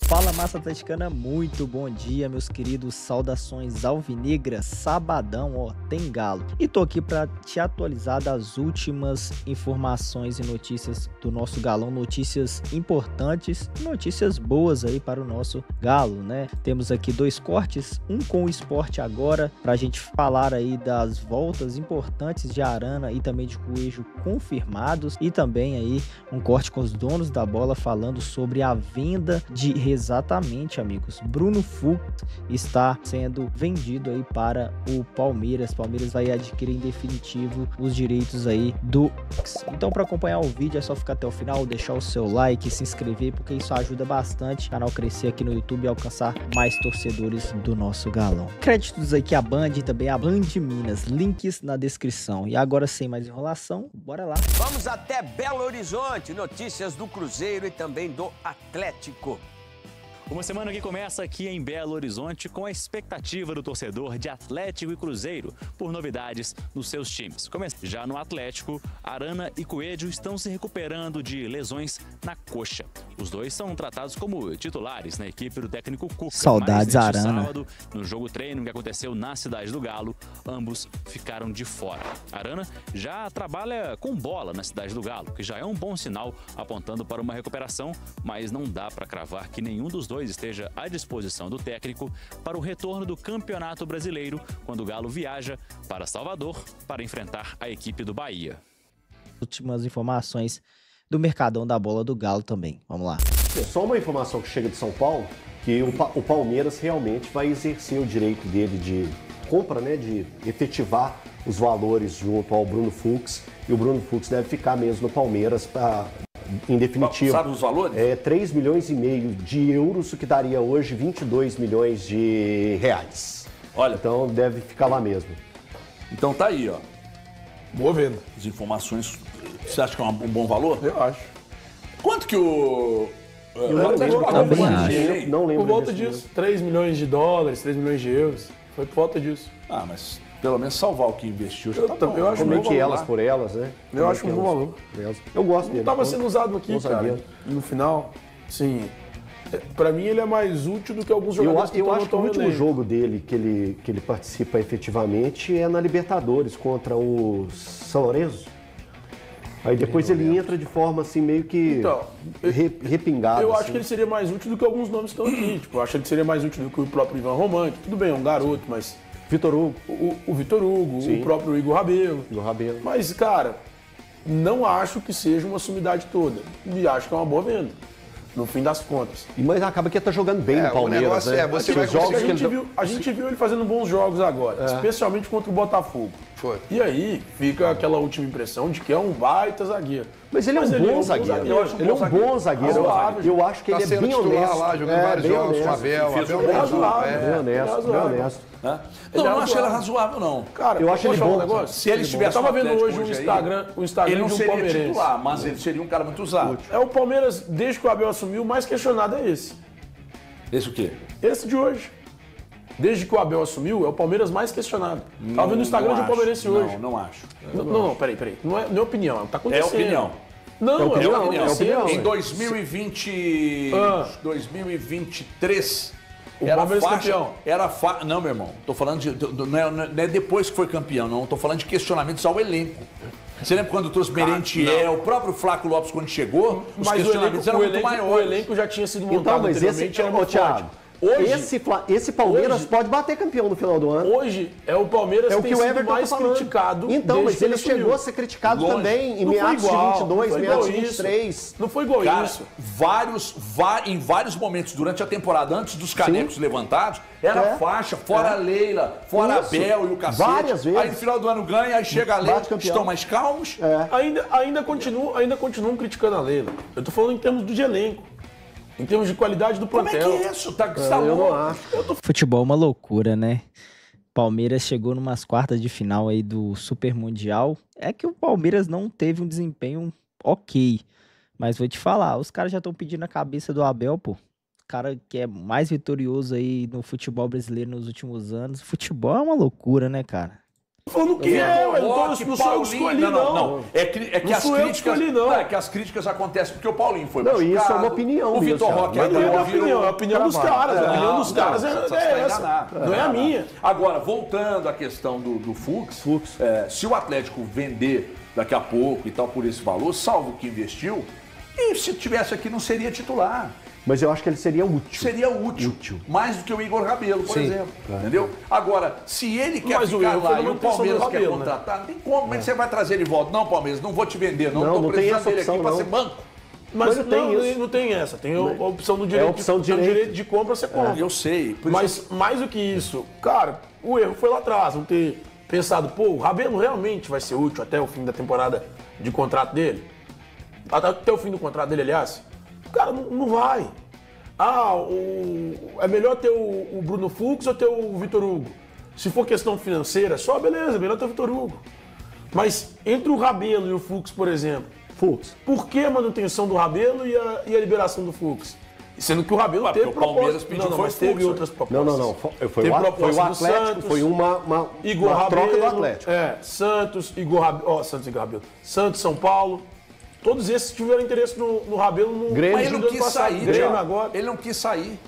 Fala, massa atleticana, muito bom dia, meus queridos, saudações alvinegras, sabadão, ó, tem galo. E tô aqui pra te atualizar das últimas informações e notícias do nosso galão, notícias importantes, notícias boas aí para o nosso galo, né? Temos aqui dois cortes, um com o esporte agora, pra gente falar aí das voltas importantes de Arana e também de Coelho confirmados, e também aí um corte com os donos da bola falando sobre a venda de exatamente, amigos. Bruno Fux está sendo vendido aí para o Palmeiras. Palmeiras vai adquirir em definitivo os direitos aí do Fux. Então, para acompanhar o vídeo é só ficar até o final, deixar o seu like, se inscrever, porque isso ajuda bastante o canal crescer aqui no YouTube e alcançar mais torcedores do nosso galão. Créditos aqui à Band e também à Band Minas, links na descrição. E agora, sem mais enrolação, bora lá. Vamos até Belo Horizonte, notícias do Cruzeiro e também do Atlético. Uma semana que começa aqui em Belo Horizonte com a expectativa do torcedor de Atlético e Cruzeiro por novidades nos seus times. Já no Atlético, Arana e Coelho estão se recuperando de lesões na coxa. Os dois são tratados como titulares na equipe do técnico Cuca. Saudades, mas neste Arana. sábado, no jogo treino que aconteceu na cidade do Galo, ambos ficaram de fora. Arana já trabalha com bola na cidade do Galo, que já é um bom sinal apontando para uma recuperação, mas não dá para cravar que nenhum dos dois esteja à disposição do técnico para o retorno do Campeonato Brasileiro, quando o Galo viaja para Salvador para enfrentar a equipe do Bahia. Últimas informações do Mercadão da Bola do Galo também. Vamos lá. Só uma informação que chega de São Paulo, que o Palmeiras realmente vai exercer o direito dele de compra, né, de efetivar os valores junto ao Bruno Fux, e o Bruno Fux deve ficar mesmo no Palmeiras para, em definitivo. Sabe os valores? 3,5 milhões de euros, o que daria hoje 22 milhões de reais. Olha, Então deve ficar lá mesmo. então tá aí, ó. Boa venda. As informações. Você acha que é um bom valor? Eu acho. Quanto que o. também acho. Não lembro Por volta desse disso, 3 milhões de dólares, 3 milhões de euros. Foi por volta disso. Ah, mas pelo menos salvar o que investiu já Eu tá também, bom. eu acho Comente um bom elas valor. por elas, né? Eu acho um bom valor. Eu gosto dele. Não estava sendo usado aqui, Bom cara. zagueiro. No final, sim. Pra mim ele é mais útil do que alguns Eu jogadores acho que o estão no último elenco. jogo dele que ele participa efetivamente é na Libertadores contra o São Lourenço. Aí depois ele entra de forma assim meio que Então, repingada. Eu assim. acho que ele seria mais útil do que alguns nomes que estão aqui. Tipo, eu acho que ele seria mais útil do que o próprio Ivan Román, que tudo bem, é um garoto, mas Vitor Hugo, o Vitor Hugo, Sim. o próprio Igor Rabelo. do Rabelo. Mas, cara, não acho que seja uma sumidade toda. E acho que é uma boa venda, no fim das contas. Mas acaba que ele tá jogando bem no o Palmeiras, negócio né? é, você Aqueles vai jogos conseguir- que ele... A gente viu ele fazendo bons jogos agora, especialmente contra o Botafogo. Foi. E aí fica aquela última impressão de que é um baita zagueiro. Mas ele é um bom zagueiro. Eu acho Ele é um bom zagueiro. Razoável. Eu acho que Tá ele é sendo bem titular honesto. lá, jogando vários bem jogos com o honesto. Abel. Fez Abel um bom é razoável. Bem honesto, bem razoável. honesto. Né? Ele Não, é eu não achei ele razoável. razoável, não. Cara, Eu acho posso ele falar bom. um negócio? Se ele estivesse Eu tava no vendo Atlético hoje hoje o Instagram ele não de um seria palmeirense. titular, mas ele seria um cara muito usado. É o Palmeiras, desde que o Abel assumiu, o mais questionado é esse. Esse o quê? Esse de hoje. Desde que o Abel assumiu, é o Palmeiras mais questionado. Tava vendo no Instagram de um acho. palmeirense hoje. Não, não acho. Não, peraí. Não é opinião, tá É acontecendo. opinião. Não, É opinião, é é opinião. opinião. Em 2020, Ah. 2023, O era Palmeiras faixa, campeão. Não, meu irmão, tô falando não é depois que foi campeão, não, tô falando de questionamentos ao elenco. Você lembra quando trouxe Merentiel, o próprio Flávio Lopes quando chegou, os Mas questionamentos eram muito o maiores. elenco já tinha sido montado Então, mas esse, anteriormente, era ô, muito Thiago, forte. Hoje, esse Palmeiras hoje- pode bater campeão no final do ano. hoje é o Palmeiras É o que que tem o sido Everton mais tá falando. criticado. Então, desde mas que ele assumiu. chegou a ser criticado Longe. também em Não foi meados igual, de 22, não foi meados de igual isso. 23. Não foi igual Cara, isso. em vários momentos durante a temporada, antes dos canecos levantados, era É. faixa, fora Leila, fora Isso. Abel e o cacete. Várias vezes. Aí no final do ano ganha, aí chega a Bate Leila, campeão. estão mais calmos. Ainda continuam criticando a Leila. Eu tô falando em termos de elenco. Em termos de qualidade do Como é que plantel. é isso? Tá, você tá Eu louco? não acho. Futebol é uma loucura, né? Palmeiras chegou numas quartas de final aí do Super Mundial. É que o Palmeiras não teve um desempenho ok. Mas vou te falar, os caras já estão pedindo a cabeça do Abel, pô. O cara que é mais vitorioso aí no futebol brasileiro nos últimos anos. Futebol é uma loucura, né, cara? Falando que não sou eu que escolhi, não. É que as críticas. É que as críticas acontecem porque o Paulinho foi machucado. Isso é uma opinião. O Vitor Roque não é opinião, é a opinião dos caras. A opinião dos caras é essa. Não é a minha. Agora, voltando à questão do Fux, se o Atlético vender daqui a pouco e tal por esse valor, salvo que investiu, e se tivesse aqui não seria titular. Mas eu acho que ele seria útil. Seria útil. Mais do que o Igor Rabelo, por exemplo. Entendeu? Agora, se ele quer ficar lá e o Palmeiras quer contratar, não tem como. Como é que você vai trazer ele de volta? Não, Palmeiras, não vou te vender, não estou precisando dele aqui para ser banco. Mas não tem essa. Tem a opção do direito de compra, você compra. Eu sei. Mas mais do que isso, cara, o erro foi lá atrás. Não ter pensado, o Rabelo realmente vai ser útil até o fim da temporada de contrato dele? Até o fim do contrato dele, aliás? Cara, não vai. É melhor ter o Bruno Fux ou ter o Vitor Hugo? Se for questão financeira, só beleza, é melhor ter o Vitor Hugo. Mas entre o Rabelo e o Fux, por exemplo, por que a manutenção do Rabelo e a liberação do Fux? Sendo que o Rabelo teve Palmeiras pediu, mas teve outras propostas. Não. Foi o Atlético, foi uma troca do Atlético. Santos, Igor Rabelo. Santos, São Paulo. Todos esses tiveram interesse no Rabelo no Grêmio. Mas ele não quis sair, agora. Ele não quis sair.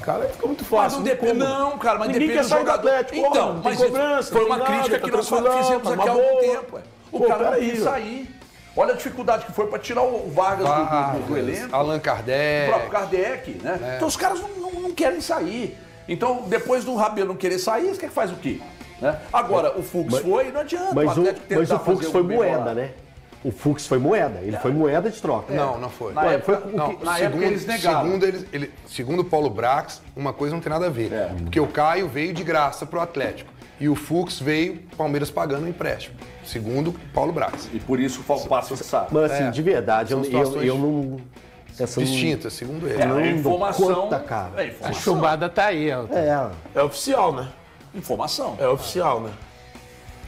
Cara, fica muito fácil. Não, cara, mas ninguém depende quer sair do Atlético. Então, mas cobrança, foi uma crítica que nós fizemos aqui há algum tempo. O cara não quis sair. Olha a dificuldade que foi para tirar o Vargas do elenco. Allan Kardec. O próprio Kardec, né? Então os caras não querem sair. Então, depois do Rabelo não querer sair, você quer que faz o quê? Agora, o Fux foi, não adianta. Mas o Fux foi moeda, né? O Fux foi moeda, ele foi moeda de troca. Não foi. Na época eles negaram. Segundo o Paulo Brax, uma coisa não tem nada a ver. Porque o Caio veio de graça pro Atlético. E o Fux veio, Palmeiras pagando o empréstimo. Segundo o Paulo Brax. E por isso o Passo sabe. Mas assim, de verdade, eu não... Distintas, segundo ele. A informação... A chumbada tá aí. É oficial, né? Informação. É oficial, né?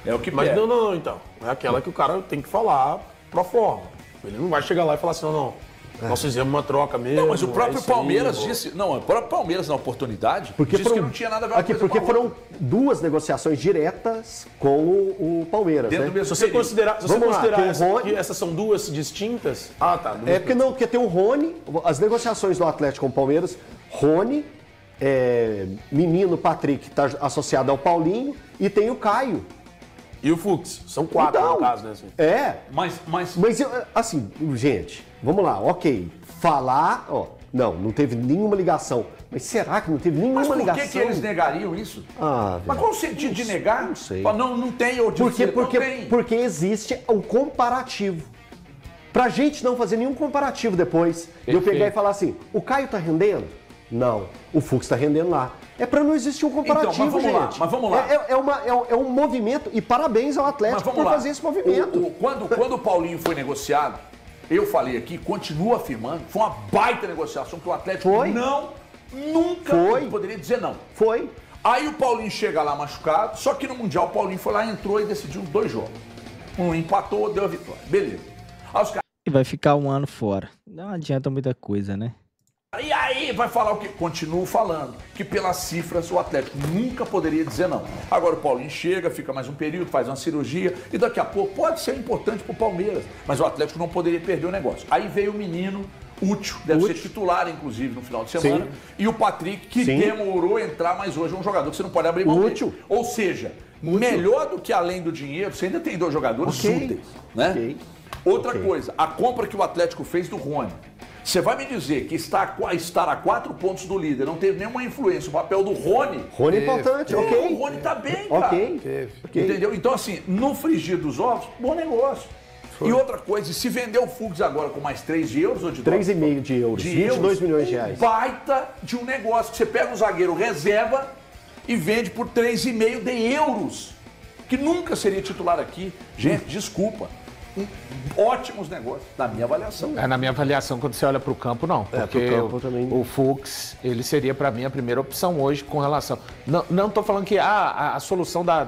É o que Mas não, então. É aquela que o cara tem que falar pro forma. Ele não vai chegar lá e falar assim, não. Nós fizemos uma troca mesmo. Não, mas o próprio Palmeiras disse... Não, o próprio Palmeiras, na oportunidade, disse que não tinha nada a ver com isso. Porque foram duas negociações diretas com o Palmeiras, né? Se você considerar que essas são duas distintas... Tá. Porque tem o Rony, as negociações do Atlético com o Palmeiras, Rony, menino Patrick, que está associado ao Paulinho, e tem o Caio. E o Fux? São 4 no caso, né? Mas assim, gente, vamos lá, ok. Falar, não teve nenhuma ligação. Mas será que não teve nenhuma ligação? Mas por que eles negariam isso? Mas qual o sentido de negar? Não sei. Não tem, ou dizer, porque existe o comparativo. Pra gente não fazer nenhum comparativo depois, eu pegar e falar assim, o Caio tá rendendo? Não. O Fux tá rendendo lá. É para não existir um comparativo, gente. Mas vamos lá. É um movimento, e parabéns ao Atlético por fazer esse movimento. Quando o Paulinho foi negociado, eu falei aqui, continuo afirmando, foi uma baita negociação que o Atlético nunca poderia dizer não. Foi. Aí o Paulinho chega lá machucado, só que no Mundial o Paulinho foi lá, entrou e decidiu 2 jogos. Um empatou, deu a vitória. Beleza. E vai ficar 1 ano fora. Não adianta muita coisa, né? E aí vai falar o que? Continuo falando que pelas cifras o Atlético nunca poderia dizer não. Agora o Paulinho chega, fica mais um período, faz uma cirurgia e daqui a pouco pode ser importante pro Palmeiras, mas o Atlético não poderia perder o negócio. Aí veio o menino útil, deve ser titular inclusive no final de semana, e o Patrick que demorou a entrar, mas hoje é um jogador que você não pode abrir mão dele. Ou seja, melhor do que além do dinheiro, você ainda tem 2 jogadores úteis, né? Outra coisa, a compra que o Atlético fez do Rony. Você vai me dizer que estar a 4 pontos do líder não teve nenhuma influência, o papel do Rony? Rony é importante, ok. O Rony tá bem, cara. Ok. Entendeu? Então, assim, no frigir dos ovos, bom negócio. E outra coisa, se vender o Fux agora com mais 3 de euros ou de 3,5 de euros, 22 milhões de reais. Baita de um negócio, que você pega um zagueiro reserva e vende por 3,5 de euros, que nunca seria titular aqui. Gente, desculpa. Ótimos negócios, na minha avaliação. Na minha avaliação, quando você olha para o campo, não. Porque o Fux, ele seria para mim a primeira opção hoje com relação... Não estou falando que a solução da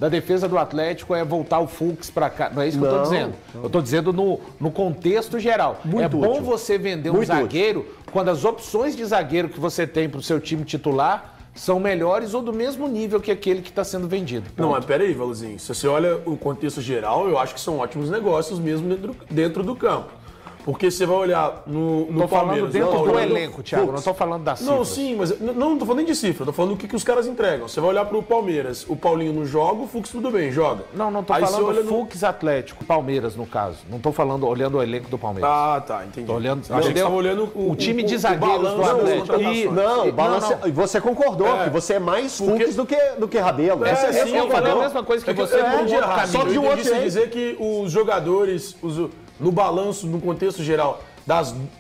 defesa do Atlético é voltar o Fux para cá. Não é isso que eu estou dizendo. Eu estou dizendo no contexto geral. Bom você vender um zagueiro quando as opções de zagueiro que você tem para o seu time titular são melhores ou do mesmo nível que aquele que está sendo vendido. Não, mas peraí, Valuzinho. Se você olha o contexto geral, eu acho que são ótimos negócios mesmo dentro do campo. Porque você vai olhar no Tô falando Palmeiras... dentro do elenco, Thiago, não tô falando da cifra. Não, sim, mas não tô falando nem de cifra, tô falando do que os caras entregam. Você vai olhar pro Palmeiras, o Paulinho não joga, o Fux tudo bem, joga. Não tô Aí falando olha Fux Atlético, Palmeiras no caso. Não tô falando olhando o elenco do Palmeiras. Ah, tá, entendi. Tô olhando, Achei que você tava olhando o time de zagueiros do Atlético. Não, balança, você concordou que você é mais Fux do que Rabelo. Eu falei a mesma coisa que você, por outro caminho. Só que o outro dizer que os jogadores, no balanço, no contexto geral,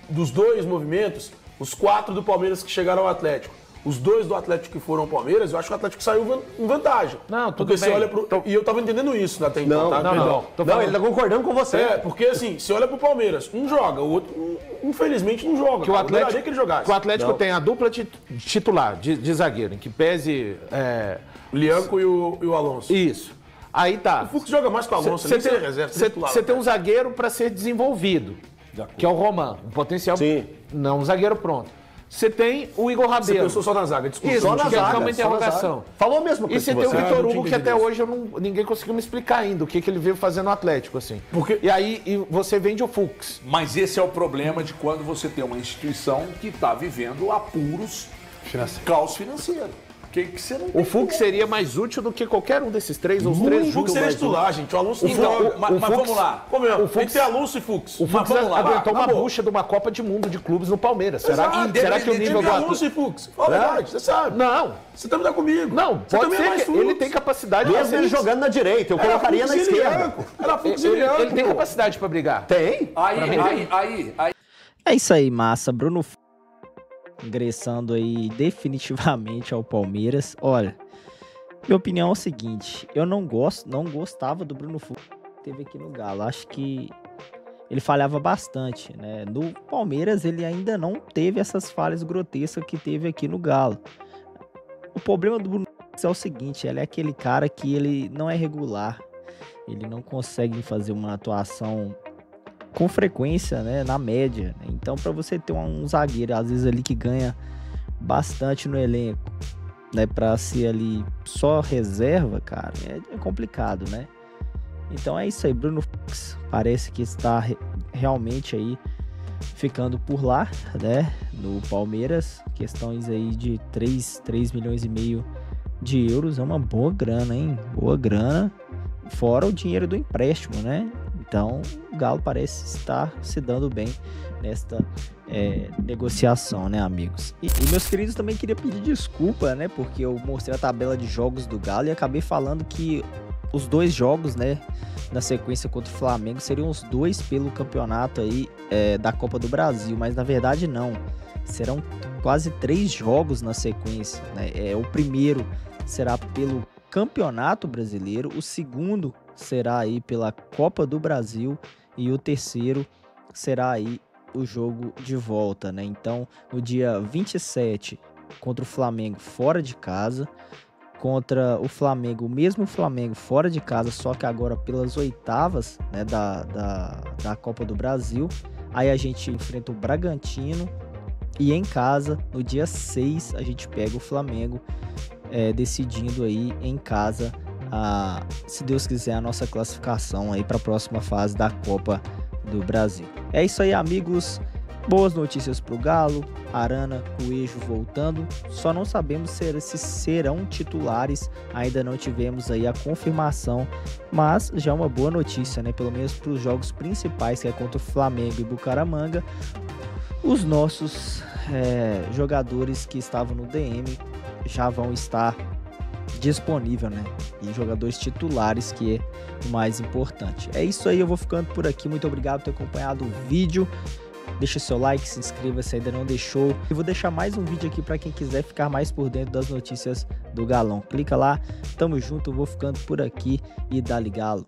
dos dois movimentos, os 4 do Palmeiras que chegaram ao Atlético, os 2 do Atlético que foram ao Palmeiras, eu acho que o Atlético saiu em vantagem. Não, tudo porque bem. Você olha e eu tava entendendo isso até então, tá? Não, ele tá concordando com você. Porque assim, você olha pro Palmeiras, um joga, o outro, infelizmente, não joga. Que o Atlético, que ele jogasse. Que o Atlético tem a dupla titular de zagueiro, em que pese... O Lianco e o Alonso. Isso. Aí tá. O Fux joga mais com o Alonso, Você tem um zagueiro para ser desenvolvido, que é o Roman, um potencial, não um zagueiro pronto. Você tem o Igor Rabelo. Você pensou só na zaga, desculpa. Isso, só na zaga, é uma interrogação. Falou mesmo coisa. E você tem o Vitor Hugo, que até hoje ninguém conseguiu me explicar ainda o que ele veio fazendo no Atlético, assim. E aí você vende o Fux. Mas esse é o problema de quando você tem uma instituição que está vivendo apuros, caos financeiro. Que você não o Fux seria mais útil do que qualquer um desses três, ou os três. O Fux seria titular, gente. O Alonso não joga. Mas vamos lá. O Fux tem Alonso e Fux. O Fux aguentou uma bucha de uma Copa de Mundo de clubes no Palmeiras. Será que o nível do Alonso e Fux? Fala a verdade, você sabe. Não. Você também tá comigo. Não, pode ser que ele tem capacidade de mesmo ele jogando na direita, eu colocaria na esquerda. Era Fux e Lianco. Ele tem capacidade pra brigar. Tem. Aí. É isso aí, massa. Bruno ingressando aí definitivamente ao Palmeiras. Olha, minha opinião é o seguinte, eu não gostava do Bruno Fux que teve aqui no Galo. Acho que ele falhava bastante, né? No Palmeiras ele ainda não teve essas falhas grotescas que teve aqui no Galo. O problema do Bruno Fux é o seguinte, ele é aquele cara que ele não é regular. Ele não consegue fazer uma atuação com frequência, né, na média. Então, para você ter um zagueiro, às vezes ali que ganha bastante no elenco, né, para ser ali só reserva, cara, é complicado, né? Então é isso aí, Bruno Fux parece que está realmente aí ficando por lá, né, no Palmeiras. Questões aí de 3 milhões e meio de euros, é uma boa grana, hein? Boa grana, fora o dinheiro do empréstimo, né? Então, o Galo parece estar se dando bem nesta negociação, né, amigos? E meus queridos, também queria pedir desculpa, né, porque eu mostrei a tabela de jogos do Galo e acabei falando que os 2 jogos, né, na sequência contra o Flamengo seriam os 2 pelo campeonato aí da Copa do Brasil, mas na verdade não. Serão quase 3 jogos na sequência, né? O primeiro será pelo Campeonato Brasileiro, o segundo será aí pela Copa do Brasil e o terceiro será aí o jogo de volta, né? Então, no dia 27, contra o Flamengo fora de casa, contra o Flamengo, o mesmo Flamengo fora de casa, só que agora pelas oitavas, né, da Copa do Brasil. Aí a gente enfrenta o Bragantino e em casa, no dia 6, a gente pega o Flamengo, decidindo aí em casa, se Deus quiser, a nossa classificação aí para a próxima fase da Copa do Brasil. É isso aí, amigos. Boas notícias para o Galo. Arana, Coelho voltando. Só não sabemos se serão titulares. Ainda não tivemos aí a confirmação, mas já é uma boa notícia, né? Pelo menos para os jogos principais, que é contra o Flamengo e Bucaramanga. Os nossos jogadores que estavam no DM já vão estar disponível, né? E jogadores titulares, que é o mais importante. É isso aí, eu vou ficando por aqui. Muito obrigado por ter acompanhado o vídeo. Deixa seu like, se inscreva se ainda não deixou. Eu vou deixar mais um vídeo aqui para quem quiser ficar mais por dentro das notícias do Galão. Clica lá, tamo junto, eu vou ficando por aqui e dá-lhe Galo.